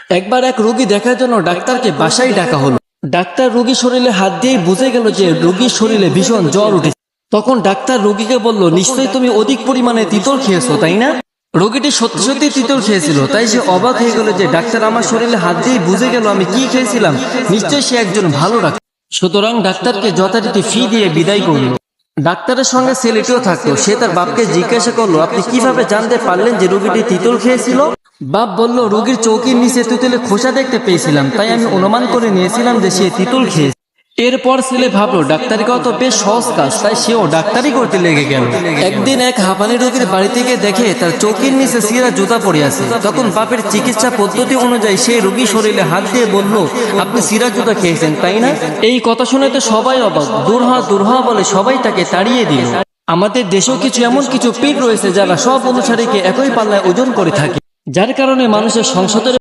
একবার এক রোগী দেখার জন্য ডাক্তারকে বাসায় ডাকা হলো। ডাক্তার রোগীর শরীরে হাত দিয়ে বুঝে গেল যে রোগীর শরীরে ভীষণ জ্বর উঠেছে। তখন ডাক্তার রোগীকে বলল, নিশ্চয়ই তুমি অধিক পরিমাণে তিতল খেয়েছো, তাই না? রোগীটি সত্যি সত্যি তিতল খেয়েছিল, তাই সে অবাক হয়ে গেল যে ডাক্তার আমার শরীরে হাত দিয়ে বুঝে গেল আমি কি খেয়েছিলাম। নিশ্চয়ই সে একজন ভালো ডাক্তার। সুতরাং ডাক্তারকে যথারীতি ফি দিয়ে বিদায় করল। ডাক্তারের সঙ্গে ছেলেটিও থাকতো। সে তার বাপকে জিজ্ঞাসা করলো, আপনি কিভাবে জানতে পারলেন যে রোগীটি তিতল খেয়েছিল? বাপ বলল, রোগীর চৌকির নিচে তিতলের খোসা দেখতে পেয়েছিলাম, তাই আমি অনুমান করে নিয়েছিলাম যে সে তিতল খেয়েছে। এরপর ছেলে ভাবলো ডাক্তারি করা তো বেশ সহজ কাজ, তাই সেও ডাক্তারি করতে লেগে গেল। একদিন এক হাঁপানি রোগীর বাড়ি থেকে দেখে তার চৌকির নিচে ছিঁড়া জুতা পড়ে আছে। তখন বাপের চিকিৎসা পদ্ধতি অনুযায়ী সেই রোগী শরীরে হাত দিয়ে বলল, আপনি ছিঁড়া জুতা খেয়েছেন, তাই না? এই কথা শুনে তো সবাই অবাক। দূর হ বলে সবাই তাকে তাড়িয়ে দিল। আমাদের দেশেও কিছু এমন কিছু পীর রয়েছে যারা সব অনুসারীকে একই পাল্লায় ওজন করে থাকে, যার কারণে মানুষের সংসদের